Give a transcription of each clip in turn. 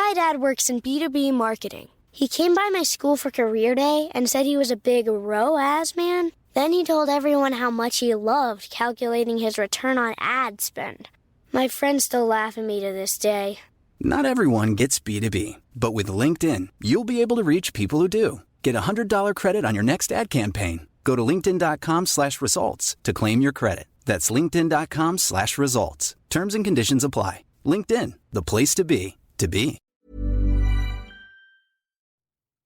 My dad works in B2B marketing. He came by my school for career day and said he was a big ROAS man. Then he told everyone how much he loved calculating his return on ad spend. My friends still laugh at me to this day. Not everyone gets B2B, but with LinkedIn, you'll be able to reach people who do. Get a $100 credit on your next ad campaign. Go to linkedin.com/results to claim your credit. That's linkedin.com/results. Terms and conditions apply. LinkedIn, the place to be, to be.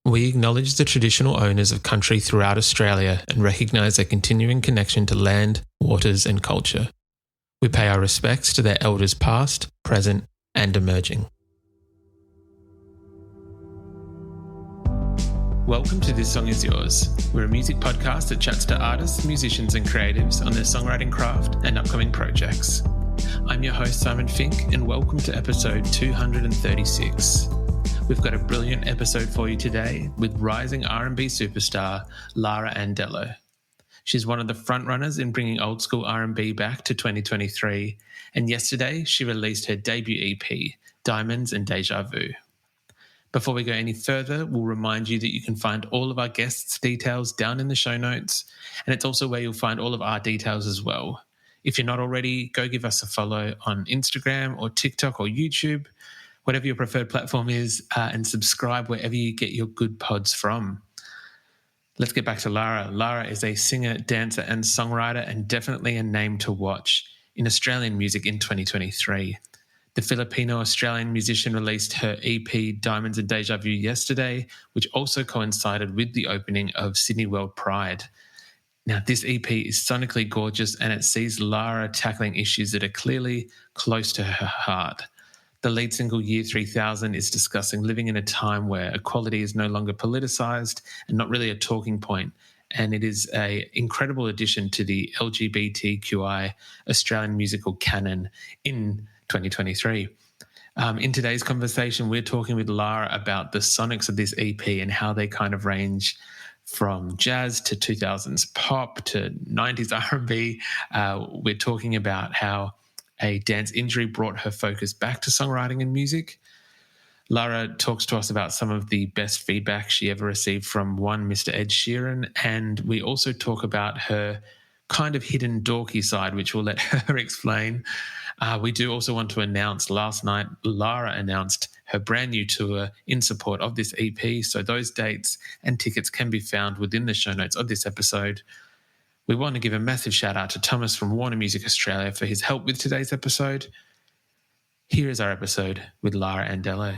We acknowledge the traditional owners of country throughout Australia and recognise their continuing connection to land, waters and culture. We pay our respects to their elders past, present and emerging. Welcome to This Song Is Yours. We're a music podcast that chats to artists, musicians and creatives on their songwriting craft and upcoming projects. I'm your host Simon Fink and welcome to episode 236. We've got a brilliant episode for you today with rising R&B superstar Lara Andallo. She's one of the frontrunners in bringing old school R&B back to 2023, and yesterday she released her debut EP, Diamonds and Deja Vu. Before we go any further, we'll remind you that you can find all of our guests' details down in the show notes, and it's also where you'll find all of our details as well. If you're not already, go give us a follow on Instagram or TikTok or YouTube, whatever your preferred platform is, and subscribe wherever you get your good pods from. Let's get back to Lara. Lara is a singer, dancer and songwriter and definitely a name to watch in Australian music in 2023. The Filipino-Australian musician released her EP Diamonds and Deja Vu yesterday, which also coincided with the opening of Sydney World Pride. Now, this EP is sonically gorgeous and it sees Lara tackling issues that are clearly close to her heart. The lead single, Year 3000, is discussing living in a time where equality is no longer politicised and not really a talking point, and it is an incredible addition to the LGBTQI Australian musical canon in 2023. In today's conversation, we're talking with Lara about the sonics of this EP and how they kind of range from jazz to 2000s pop to 90s R&B. We're talking about how a dance injury brought her focus back to songwriting and music. Lara talks to us about some of the best feedback she ever received from one Mr. Ed Sheeran, and we also talk about her kind of hidden dorky side, which we'll let her explain. We do also want to announce, last night Lara announced her brand new tour in support of this EP, so those dates and tickets can be found within the show notes of this episode. We want to give a massive shout out to Thomas from Warner Music Australia for his help with today's episode. Here is our episode with Lara Andallo.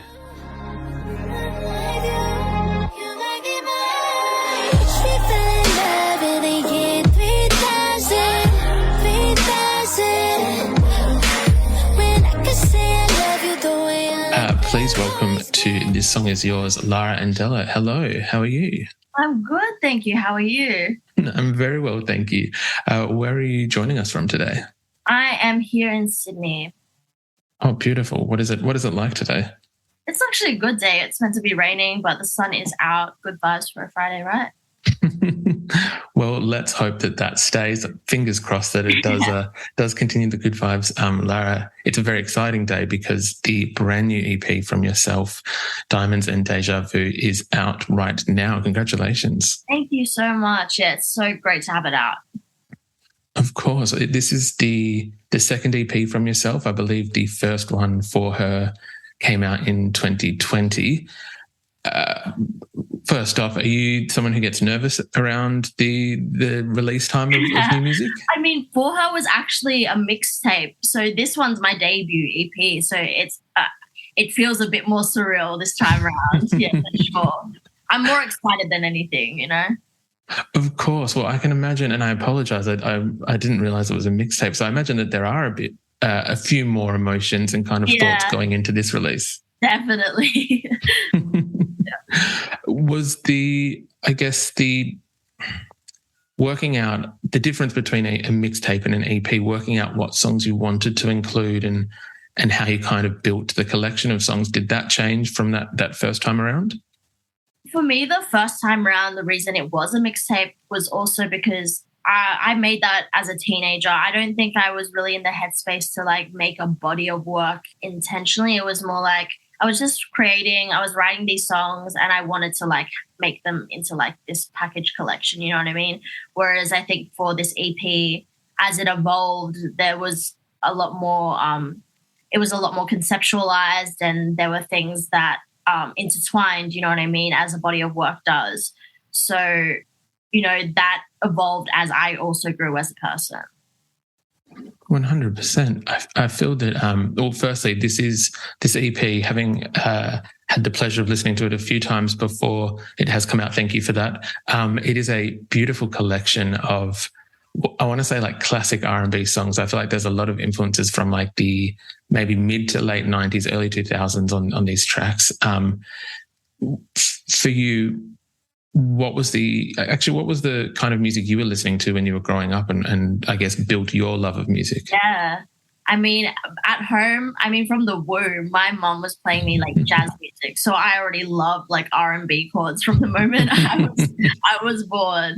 Please welcome to This Song Is Yours, Lara Andallo. Hello, how are you? I'm good, thank you. How are you? I'm very well, thank you. Where are you joining us from today? I am here in Sydney. Oh, beautiful. What is it like today? It's actually a good day. It's meant to be raining, but the sun is out. Good vibes for a Friday, right? Well, let's hope that stays. Fingers crossed that it does continue the good vibes. Lara, it's a very exciting day because the brand new EP from yourself, Diamonds and Deja Vu, is out right now. Congratulations. Thank you so much. Yeah, it's so great to have it out. Of course. This is the second EP from yourself. I believe the first one for her came out in 2020. First off, are you someone who gets nervous around the release time of new music? I mean, For Her was actually a mixtape, so this one's my debut EP, so it feels a bit more surreal this time around. Yeah, for sure. I'm more excited than anything, you know? Of course. Well, I can imagine, and I apologise, I didn't realise it was a mixtape, so I imagine that there are a few more emotions and kind of thoughts going into this release. Definitely. Was the working out the difference between a mixtape and an EP, working out what songs you wanted to include and how you kind of built the collection of songs, did that change from that first time around? For me, the first time around, the reason it was a mixtape was also because I made that as a teenager. I don't think I was really in the headspace to like make a body of work intentionally. It was more like I was just creating, I was writing these songs and I wanted to like make them into like this package collection, you know what I mean? Whereas I think for this EP, as it evolved, there was a lot more, it was a lot more conceptualized, and there were things that intertwined, you know what I mean, as a body of work does. So, you know, that evolved as I also grew as a person. 100%. I feel that, well, firstly, this EP, having had the pleasure of listening to it a few times before it has come out, thank you for that. It is a beautiful collection of, I want to say like classic R&B songs. I feel like there's a lot of influences from like the maybe mid to late 90s, early 2000s on these tracks. For you, what was the kind of music you were listening to when you were growing up and I guess built your love of music? Yeah. I mean, at home, I mean, from the womb, my mom was playing me like jazz music. So I already loved like R&B chords from the moment I was born.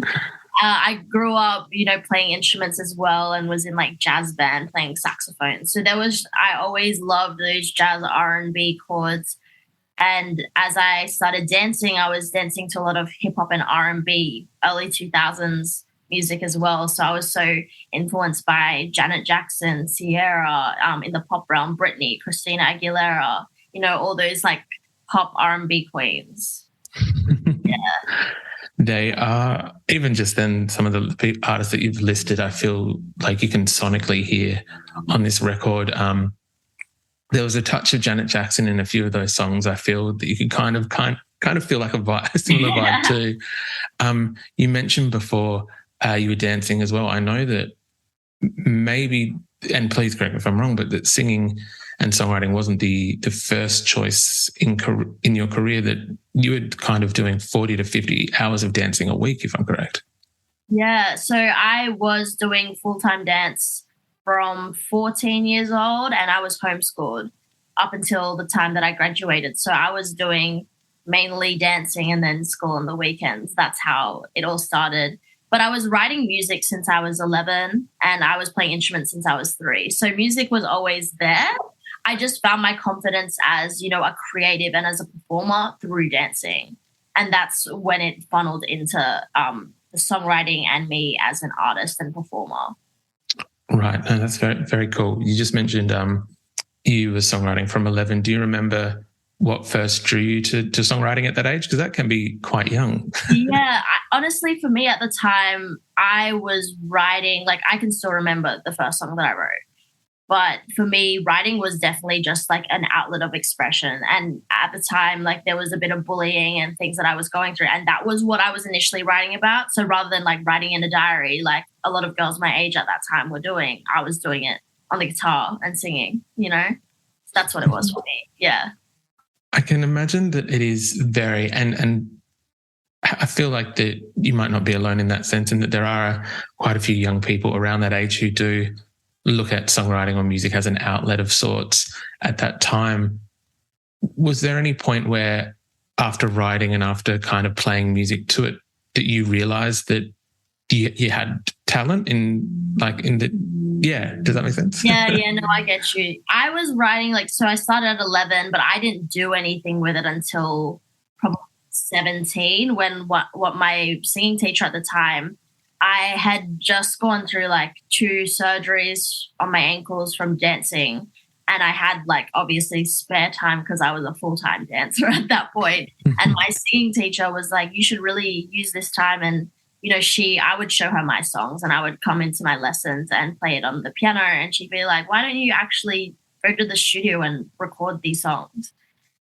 I grew up, you know, playing instruments as well and was in like jazz band playing saxophone. So I always loved those jazz R&B chords. And as I started dancing, I was dancing to a lot of hip hop and R&B, early 2000s music as well. So I was so influenced by Janet Jackson, Sierra, in the pop realm, Britney, Christina Aguilera, you know, all those like pop R&B queens. Yeah. They are, even just then, some of the artists that you've listed, I feel like you can sonically hear on this record. There was a touch of Janet Jackson in a few of those songs. I feel that you could kind of feel like a similar vibe too. You mentioned before you were dancing as well. I know that maybe, and please correct me if I'm wrong, but that singing and songwriting wasn't the first choice in your career, that you were kind of doing 40 to 50 hours of dancing a week, if I'm correct. Yeah, so I was doing full-time dance from 14 years old, and I was homeschooled up until the time that I graduated. So I was doing mainly dancing and then school on the weekends. That's how it all started. But I was writing music since I was 11, and I was playing instruments since I was 3. So music was always there. I just found my confidence as, you know, a creative and as a performer through dancing. And that's when it funneled into the songwriting and me as an artist and performer. Right. No, that's very, very cool. You just mentioned you were songwriting from 11. Do you remember what first drew you to songwriting at that age? Because that can be quite young. Yeah. Honestly, for me at the time, I was writing, like I can still remember the first song that I wrote. But for me, writing was definitely just like an outlet of expression. And at the time, like there was a bit of bullying and things that I was going through. And that was what I was initially writing about. So rather than like writing in a diary, like a lot of girls my age at that time were doing, I was doing it on the guitar and singing, you know? So that's what it was for me. Yeah. I can imagine that it is very, and I feel like that you might not be alone in that sense, and that there are quite a few young people around that age who do look at songwriting or music as an outlet of sorts at that time. Was there any point where after writing and after kind of playing music to it that you realised that you had talent yeah, does that make sense? Yeah, no, I get you. I was writing so I started at 11, but I didn't do anything with it until probably 17 when what my singing teacher at the time, I had just gone through 2 surgeries on my ankles from dancing, and I had obviously spare time because I was a full-time dancer at that point. And my singing teacher was like, you should really use this time. And, I would show her my songs and I would come into my lessons and play it on the piano, and she'd be like, why don't you actually go to the studio and record these songs?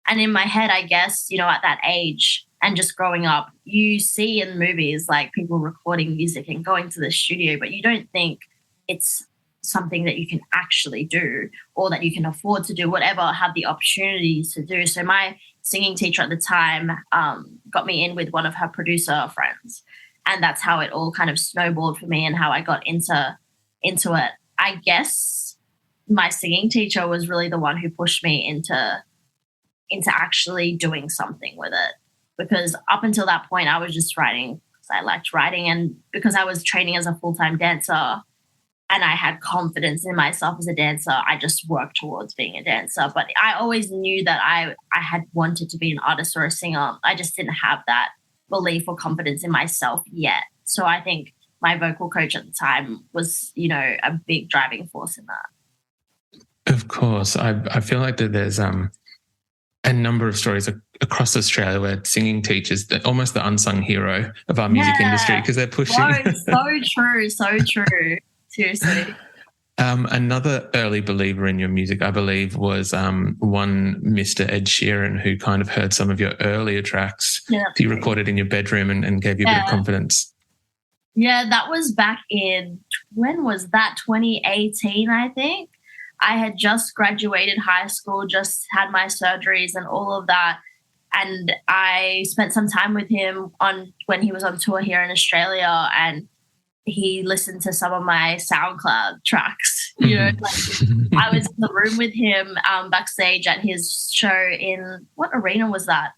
And in my head, I guess, at that age and just growing up, you see in movies people recording music and going to the studio, but you don't think it's something that you can actually do or that you can afford to do, whatever, have the opportunities to do. So my singing teacher at the time got me in with one of her producer friends. And that's how it all kind of snowballed for me and how I got into it. I guess my singing teacher was really the one who pushed me into actually doing something with it. Because up until that point, I was just writing because I liked writing, and because I was training as a full-time dancer, and I had confidence in myself as a dancer, I just worked towards being a dancer. But I always knew that I had wanted to be an artist or a singer. I just didn't have that belief or confidence in myself yet. So I think my vocal coach at the time was, you know, a big driving force in that. Of course. I feel like that there's a number of stories across Australia where singing teachers, almost the unsung hero of our music industry, because they're pushing. So true. Seriously. Another early believer in your music, I believe, was one Mr. Ed Sheeran, who kind of heard some of your earlier tracks that you recorded in your bedroom and gave you a bit of confidence. Yeah, that was back in, when was that? 2018, I think. I had just graduated high school, just had my surgeries and all of that. And I spent some time with him when he was on tour here in Australia, and he listened to some of my SoundCloud tracks. You know, like I was in the room with him backstage at his show in, what arena was that?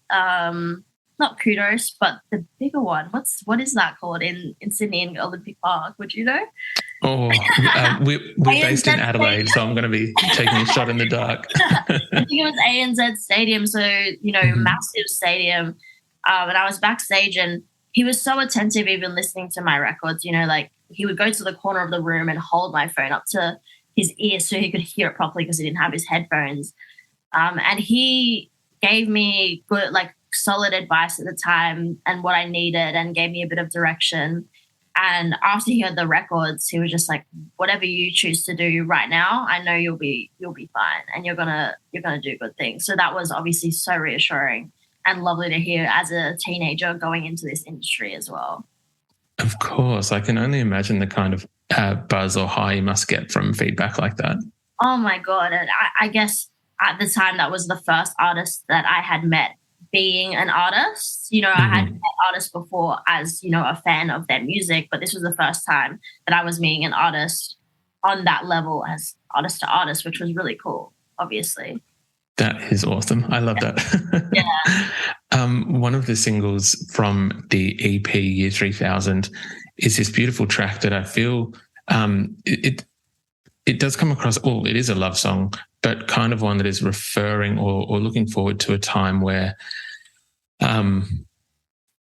Not Kudos, but the bigger one. What is that called in Sydney in Olympic Park? Would you know? Oh, we're based in Adelaide, so I'm going to be taking a shot in the dark. I think it was ANZ Stadium, so, you know, massive stadium. And I was backstage, and he was so attentive, even listening to my records. You know, like he would go to the corner of the room and hold my phone up to his ear so he could hear it properly because he didn't have his headphones. And he gave me good, like, solid advice at the time and what I needed, and gave me a bit of direction. And after he heard the records, he was just like, whatever you choose to do right now, I know you'll be fine, and you're gonna do good things. So that was obviously so reassuring and lovely to hear as a teenager going into this industry as well. Of course. I can only imagine the kind of buzz or high you must get from feedback like that. Oh my God. And I guess at the time that was the first artist that I had met being an artist. You know, I had met artists before as, you know, a fan of their music, but this was the first time that I was meeting an artist on that level as artist to artist, which was really cool, obviously. That is awesome. I love that. Yeah. One of the singles from the EP Year 3000 is this beautiful track that I feel it does come across, it is a love song, but kind of one that is referring or looking forward to a time where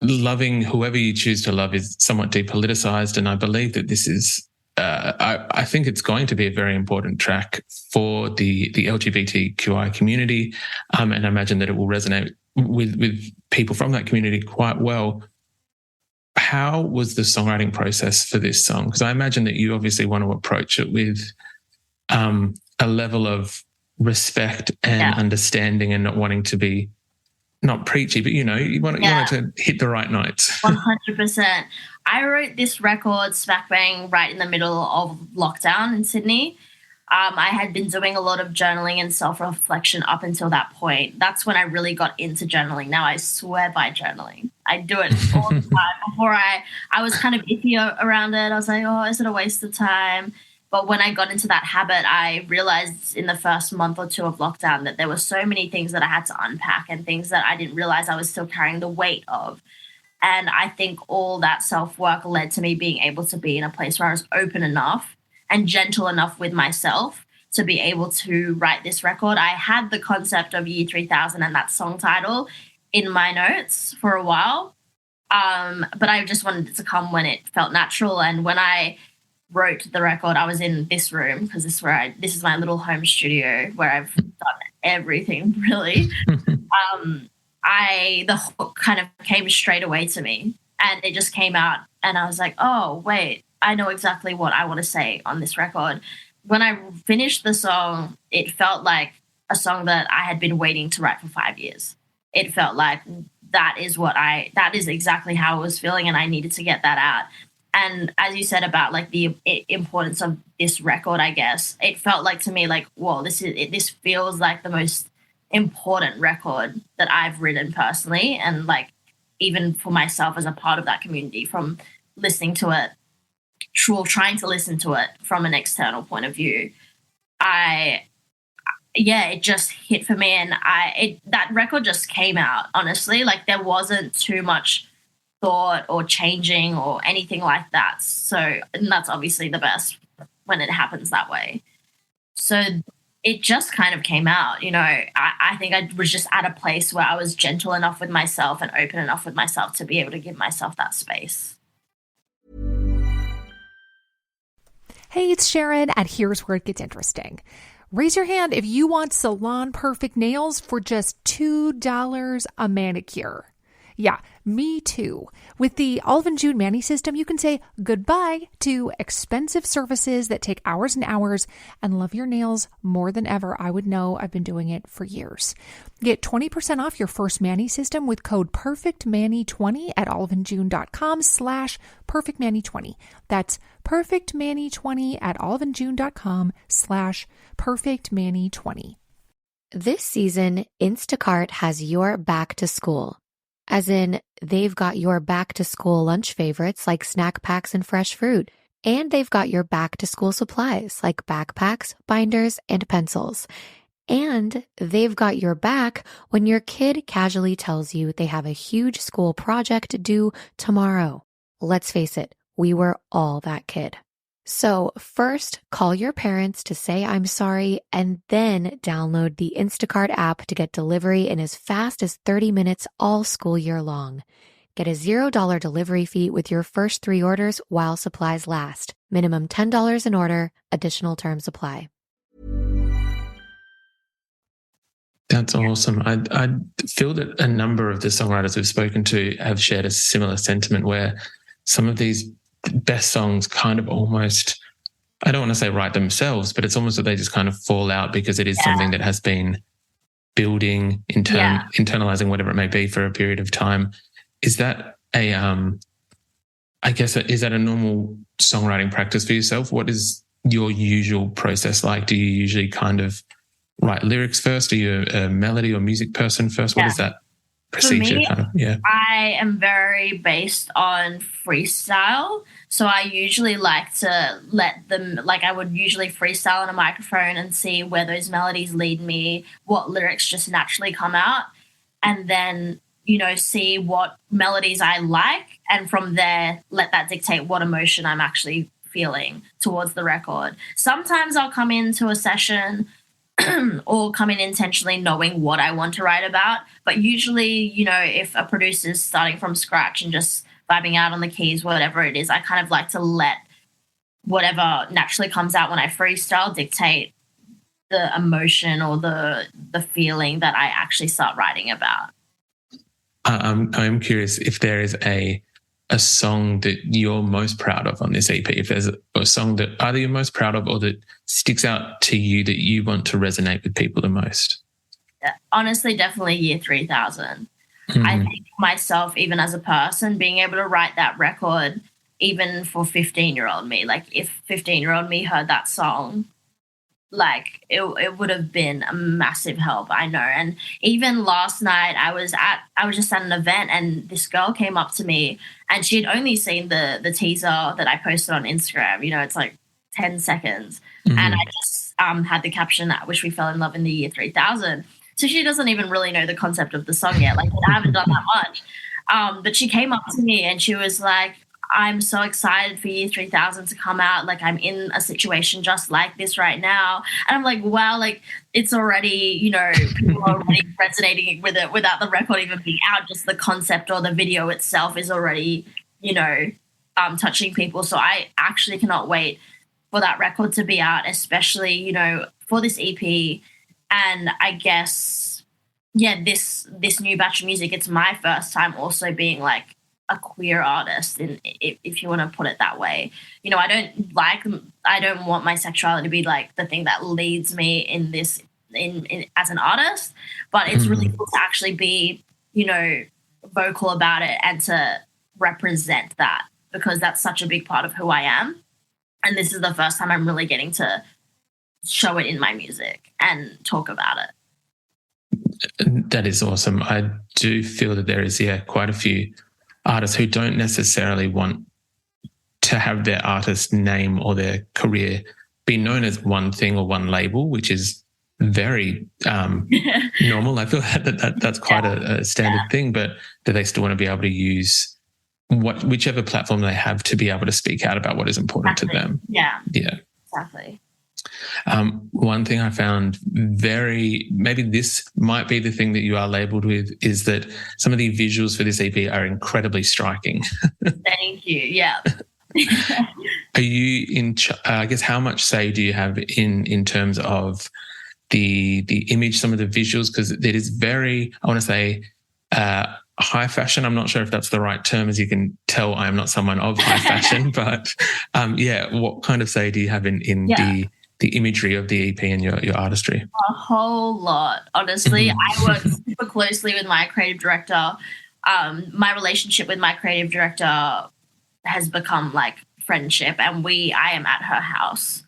loving whoever you choose to love is somewhat depoliticized. And I believe that this is, I think it's going to be a very important track for the LGBTQI community. And I imagine that it will resonate with people from that community quite well. How was the songwriting process for this song? Because I imagine that you obviously want to approach it with a level of respect and understanding, and not wanting to be not preachy, but you want to hit the right notes. 100%. I wrote this record smack bang right in the middle of lockdown in Sydney. I had been doing a lot of journaling and self-reflection up until that point. That's when I really got into journaling. Now I swear by journaling. I do it all the time. Before I was kind of iffy around it. I was like, oh, is it a waste of time? But when I got into that habit, I realized in the first month or two of lockdown that there were so many things that I had to unpack, and things that I didn't realize I was still carrying the weight of. And I think all that self-work led to me being able to be in a place where I was open enough and gentle enough with myself to be able to write this record. I had the concept of Year 3000 and that song title in my notes for a while, but I just wanted it to come when it felt natural. And when I wrote the record, I was in this room, because this is my little home studio where I've done everything really. The hook kind of came straight away to me, and it just came out, and I was like, oh wait, I know exactly what I want to say on this record. When I finished the song, it felt like a song that I had been waiting to write for 5 years. It felt like that is exactly how I was feeling, and I needed to get that out. And as you said about like the importance of this record, I guess it felt like to me like, whoa, this feels like the most important record that I've written personally, and like even for myself as a part of that community, from listening to it, trying to listen to it from an external point of view. It just hit for me, and that record just came out, honestly. Like there wasn't too much thought or changing or anything like that. So, and that's obviously the best when it happens that way. So it just kind of came out, you know. I think I was just at a place where I was gentle enough with myself and open enough with myself to be able to give myself that space. Hey, it's Sharon, and here's where it gets interesting. Raise your hand if you want salon perfect nails for just $2 a manicure. Yeah, me too. With the Olive & June Mani system, you can say goodbye to expensive services that take hours and hours and love your nails more than ever. I would know. I've been doing it for years. Get 20% off your first Mani system with code PERFECTMANI20 at oliveandjune.com/PERFECTMANI20. That's PERFECTMANI20 at oliveandjune.com/PERFECTMANI20. This season, Instacart has your back to school. As in, they've got your back-to-school lunch favorites like snack packs and fresh fruit. And they've got your back-to-school supplies like backpacks, binders, and pencils. And they've got your back when your kid casually tells you they have a huge school project due tomorrow. Let's face it, we were all that kid. So first, call your parents to say I'm sorry, and then download the Instacart app to get delivery in as fast as 30 minutes all school year long. Get a $0 delivery fee with your first 3 orders while supplies last. Minimum $10 an order. Additional terms apply. That's awesome. I feel that a number of the songwriters we've spoken to have shared a similar sentiment where some of these best songs kind of almost, I don't want to say write themselves, but it's almost that they just kind of fall out because it is something that has been building, internalizing, whatever it may be, for a period of time. Is that is that a normal songwriting practice for yourself? What is your usual process like? Do you usually kind of write lyrics first? Are you a melody or music person first? What is that procedure? For me, I am very based on freestyle. So I usually like to let them, I would usually freestyle on a microphone and see where those melodies lead me, what lyrics just naturally come out, and then, you know, see what melodies I like, and from there, let that dictate what emotion I'm actually feeling towards the record. Sometimes I'll come into a session or come in intentionally knowing what I want to write about. But usually, you know, if a producer's starting from scratch and just vibing out on the keys, whatever it is, I kind of like to let whatever naturally comes out when I freestyle dictate the emotion or the feeling that I actually start writing about. I'm curious if there is a song that you're most proud of on this EP, if there's a song that either you're most proud of or that sticks out to you that you want to resonate with people the most. Yeah, honestly, definitely Year 3000. I think myself, even as a person, being able to write that record, even for 15-year-old me, like if 15-year-old me heard that song, like it would have been a massive help, I know. And even last night I was just at an event and this girl came up to me and she had only seen the teaser that I posted on Instagram. You know, it's like 10 seconds. And I just had the caption, "I wish we fell in love in the year 3000." So she doesn't even really know the concept of the song yet. Like, I haven't done that much. But she came up to me and she was like, "I'm so excited for Year 3000 to come out. Like, I'm in a situation just like this right now." And I'm like, wow, like it's already, you know, people are already resonating with it without the record even being out. Just the concept or the video itself is already, you know, touching people. So I actually cannot wait for that record to be out, especially, you know, for this EP. And I guess, this new batch of music, it's my first time also being like a queer artist, if you want to put it that way. You know, I don't want my sexuality to be like the thing that leads me in this in as an artist, but it's really cool to actually be, you know, vocal about it and to represent that, because that's such a big part of who I am. And this is the first time I'm really getting to show it in my music and talk about it. That is awesome. I do feel that there is, quite a few artists who don't necessarily want to have their artist name or their career be known as one thing or one label, which is very normal. I feel that's quite a standard thing, but that they still want to be able to use whichever platform they have to be able to speak out about what is important to them. Yeah. Exactly. One thing I found maybe this might be the thing that you are labelled with, is that some of the visuals for this EP are incredibly striking. Thank you. Yeah. Are you I guess how much say do you have in terms of the image, some of the visuals? Because it is very, I want to say, high fashion. I'm not sure if that's the right term. As you can tell, I am not someone of high fashion, but what kind of say do you have in the imagery of the EP and your artistry? A whole lot, honestly. I work super closely with my creative director. My relationship with my creative director has become like friendship, and I am at her house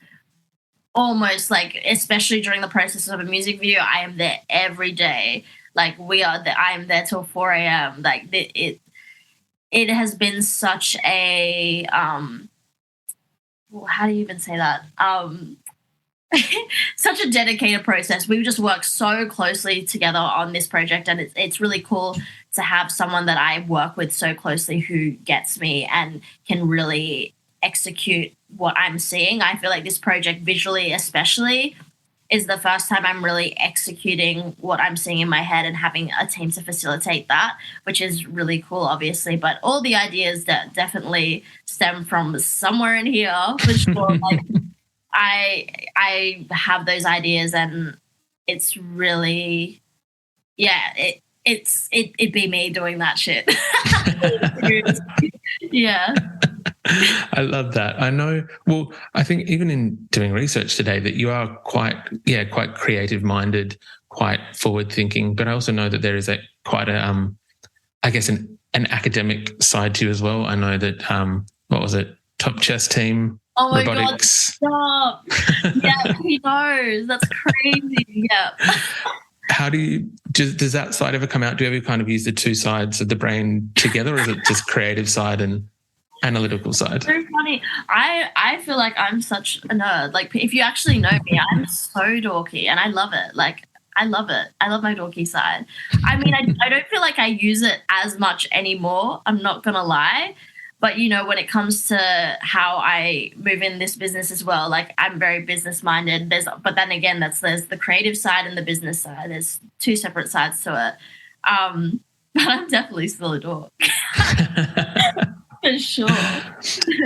almost, like, especially during the process of a music video. I am there every day. Like, I am there till 4 a.m. Like, it has been such a how do you even say that? Such a dedicated process. We just work so closely together on this project, and it's really cool to have someone that I work with so closely who gets me and can really execute what I'm seeing. I feel like this project, visually especially, is the first time I'm really executing what I'm seeing in my head and having a team to facilitate that, which is really cool, obviously. But all the ideas that definitely stem from somewhere in here, for sure. Like, I have those ideas, and it's really, it'd be me doing that shit. Yeah. I love that. I know. Well, I think even in doing research today that you are quite creative minded, quite forward thinking. But I also know that there is quite a, I guess an academic side to you as well. I know that what was it? Top chess team. Oh my robotics. God! Stop. Yeah, he knows. That's crazy. Yeah. How does that side ever come out? Do you ever kind of use the two sides of the brain together, or is it just creative side and analytical side? So funny. I feel like I'm such a nerd. Like, if you actually know me, I'm so dorky, and I love it. Like, I love it. I love my dorky side. I mean, I don't feel like I use it as much anymore. I'm not gonna lie. But, you know, when it comes to how I move in this business as well, like, I'm very business minded. But then again, there's the creative side and the business side. There's two separate sides to it. But I'm definitely still a dork. For sure.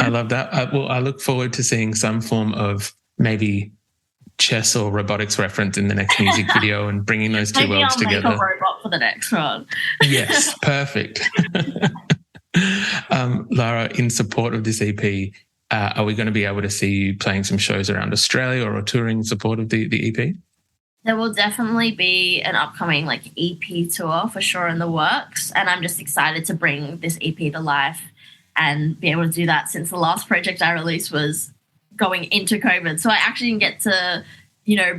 I love that. I look forward to seeing some form of maybe chess or robotics reference in the next music video and bringing those two worlds together. Maybe I'll make a robot for the next one. Yes, perfect. Lara, in support of this EP, are we going to be able to see you playing some shows around Australia or touring in support of the EP? There will definitely be an upcoming EP tour for sure in the works, and I'm just excited to bring this EP to life and be able to do that, since the last project I released was going into COVID. So I actually didn't get to,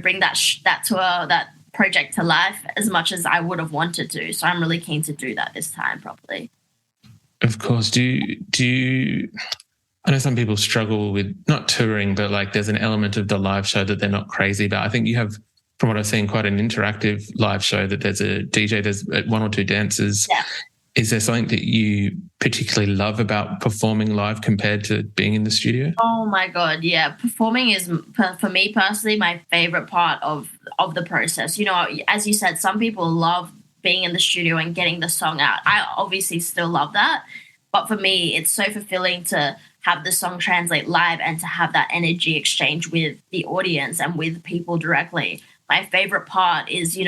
bring that tour, that project to life as much as I would have wanted to. So I'm really keen to do that this time properly. Of course. Do you, I know some people struggle with not touring, but there's an element of the live show that they're not crazy about. I think you have, from what I've seen, quite an interactive live show, that there's a DJ, there's one or two dancers. Yeah. Is there something that you particularly love about performing live compared to being in the studio? Oh my God, yeah. Performing is, for me personally, my favorite part of the process. As you said, some people love being in the studio and getting the song out. I obviously still love that. But for me, it's so fulfilling to have the song translate live and to have that energy exchange with the audience and with people directly. My favorite part is,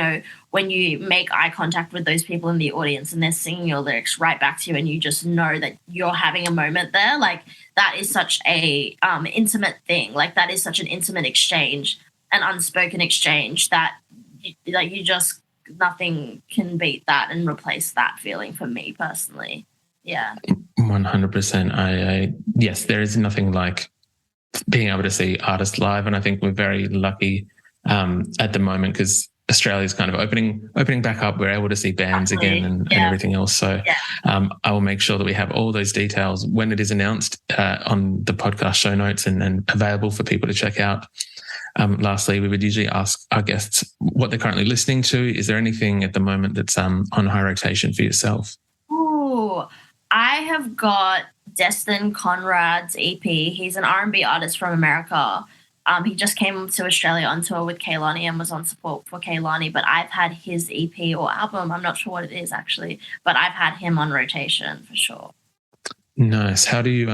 when you make eye contact with those people in the audience and they're singing your lyrics right back to you, and you just know that you're having a moment there. That is such a intimate thing. That is such an intimate exchange, an unspoken exchange that you just, nothing can beat that and replace that feeling for me personally. Yeah. 100%. Yes, there is nothing like being able to see artists live. And I think we're very lucky at the moment, because Australia's kind of opening back up. We're able to see bands again and everything else. So I will make sure that we have all those details when it is announced on the podcast show notes and available for people to check out. Lastly, we would usually ask our guests what they're currently listening to. Is there anything at the moment that's on high rotation for yourself? Oh, I have got Destin Conrad's EP. He's an R&B artist from America. He just came to Australia on tour with Kehlani and was on support for Kehlani, but I've had his EP or album, I'm not sure what it is actually, but I've had him on rotation for sure. Nice. How do you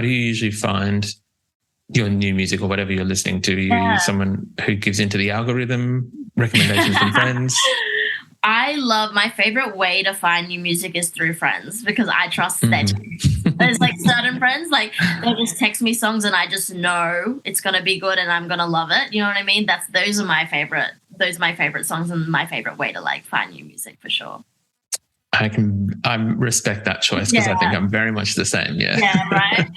usually find your new music or whatever you're listening to? Are you someone who gives into the algorithm, recommendations from friends? My favorite way to find new music is through friends, because I trust their taste. There's like certain friends, like they'll just text me songs and I just know it's going to be good and I'm going to love it. You know what I mean? Those are my favorite songs and my favorite way to like find new music for sure. I respect that choice because I think I'm very much the same. Yeah. Yeah, right.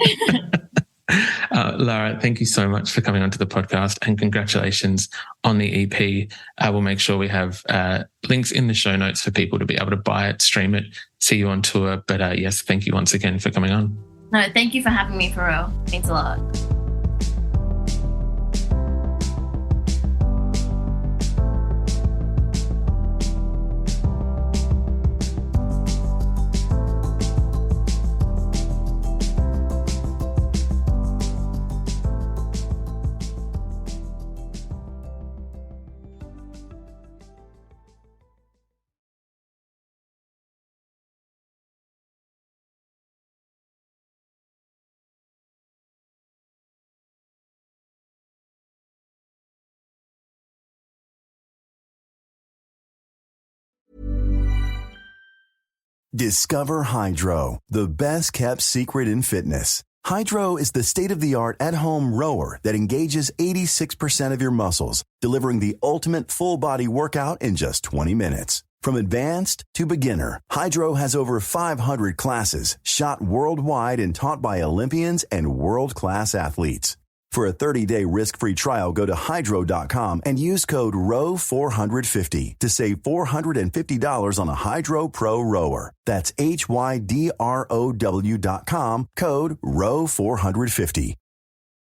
Lara, thank you so much for coming onto the podcast and congratulations on the EP. I will make sure we have links in the show notes for people to be able to buy it, stream it, see you on tour. But yes, thank you once again for coming on. No, thank you for having me, for real. Thanks a lot. Discover Hydro, the best kept secret in fitness. Hydro is the state-of-the-art at-home rower that engages 86% of your muscles, delivering the ultimate full-body workout in just 20 minutes. From advanced to beginner, Hydro has over 500 classes, shot worldwide and taught by Olympians and world-class athletes. For a 30-day risk-free trial, go to hydro.com and use code ROW450 to save $450 on a Hydro Pro rower. That's HYDROW.com, code ROW450.